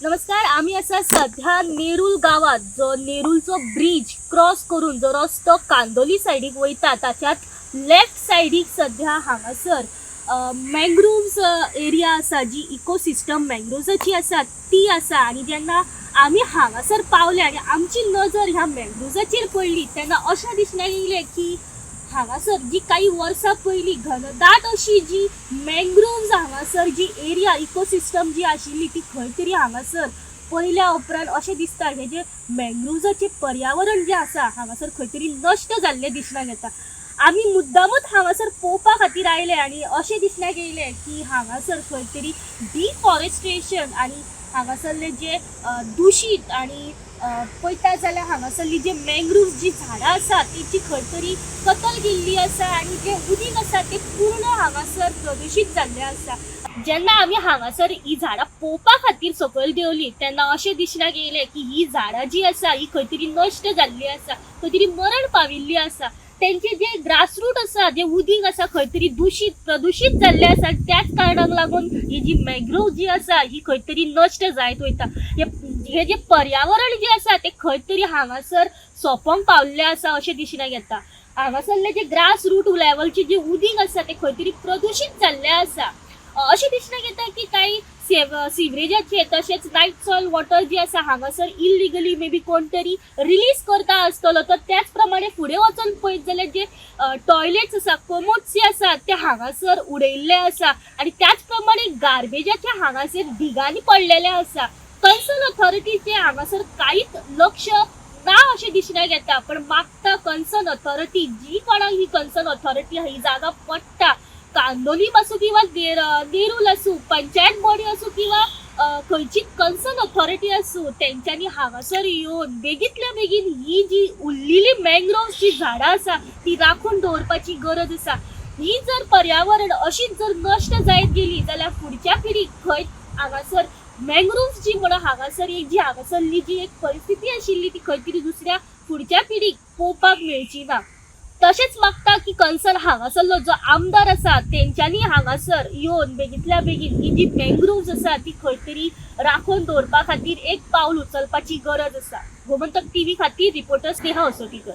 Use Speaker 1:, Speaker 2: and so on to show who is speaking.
Speaker 1: नमस्कार. आम्ही असा सध्या नेरूल गावात जो नेरूलचो ब्रिज क्रॉस करून जो रस्तो कांदोली सायडीक वयता ताच्यात लेफ्ट सायडीक सध्या हांगासर मँग्रोव्स एरिया आसा, जी इकोसिस्टम मँग्रोव्जाची आसा ती आसा. आणि जेन्ना आमी हांगासर पावले आनी आमची नजर ह्या मँग्रोव्जाचेर पडली तेन्ना अशें दिसलें येयलें की हांगासर जी काही वर्सां पयलीं घनदाट अशी जी मँग्रोव्ज हांगासर जी एरिया इकोसिस्टम जी आशिल्ली ती खंय तरी हांगासर पयल्या उपरांत अशें दिसता हे जे मँग्रोव्जाचें पर्यावरण जें आसा हांगासर खंय तरी नश्ट जाल्लें दिसण्याक येता. आमी मुद्दामूच हांगासर पळोवपा खातीर आयले आनी अशें दिसण्याक येयलें की हांगासर खंय तरी डिफॉरेस्ट्रेशन आनी हांगासरले जे दूशीत आनी पळयता जाल्यार हांगासरली जे मँग्रोव्ज जी झाडां आसा तेची खंय तरी कत्तल केल्ली आसा आनी जे उदीक आसा तें पूर्ण हांगासर प्रदूशीत जाल्लें आसा. जेन्ना आमी हांगासर ही झाडां पळोवपा खातीर सकयल देंवली तेन्ना अशें दिसण्याक येयलें की ही झाडां जी आसा ही खंय तरी नश्ट जाल्ली आसा, खंय तरी मरण पाविल्ली आसा. तेंचे जे ग्रासरूट आसा, जे उदीक आसा खंय तरी दूशीत प्रदूशीत जाल्लें आसा. त्याच कारणाक लागून ही जी मँग्रोव जी आसा ही खंय तरी नश्ट जायत वयता. हे जे पर्यावरण जे आसा ते खंय तरी हांगासर सोंपोंक पावल्लें आसा अशें दिसण्याक येता. हांगासरले जे ग्रास रूट लेवलचे जे उदीक आसा ते खंय तरी प्रदूशीत जाल्लें आसा. अशें दिसण्याक येता की काही सिवरेजाचे तशेंच नायट सॉयल वॉटर जी आसा हांगासर इल्लिगली मे बी कोण तरी रिलीज करता आसतलो. तर त्याच प्रमाणे फुडें वचून पळयत जाल्यार जे टॉयलेट्स आसा, कोमोड्स जे आसा ते हांगासर उडयल्ले आसा आनी त्याच प्रमाणे गार्बेजाचे हांगासर ढिगांनी पडलेले आसा. कन्सर्न ऑथॉरिटीचे हांगासर कांयच लक्ष ना अशें दिसण्याक येता. पण मागता कन्सर्न ऑथॉरिटी, जी कोणाक ही कन्सर्न ऑथॉरिटी ही जागा पडटा, कांदोली आसूं किंवा नेरूल आसूं, पंचायत बॉडी आसूं किंवा खंयची कन्सर्न ऑथॉरिटी आसूं, तेंच्यांनी हांगासर येवन बेगींतल्या बेगीन ही जी उरलेली मँग्रोव्स जी झाडां आसा ती राखून दवरपाची गरज आसा. ही जर पर्यावरण अशीच जर नश्ट जायत गेली जाल्यार फुडच्या पिढीक खंय हांगासर मँग्रोव्स जी म्हणून हांगासर एक जी हांगासरली जी एक परिस्थिती आशिल्ली ती खंय तरी दुसऱ्या फुडच्या पिढीक पळोवपाक मेळची ना. तशेंच मागता की कन्सर्न हांगासरलो जो आमदार आसा तेंच्यांनी हांगासर येवन बेगींतल्या बेगीन ही जी मँग्रोव्स आसा ती खंय तरी राखून दवरपा खातीर एक पावल उचलपाची गरज आसा. गोमंतक टीव्ही खातीर रिपोर्टर स्नेहा असोटीकर.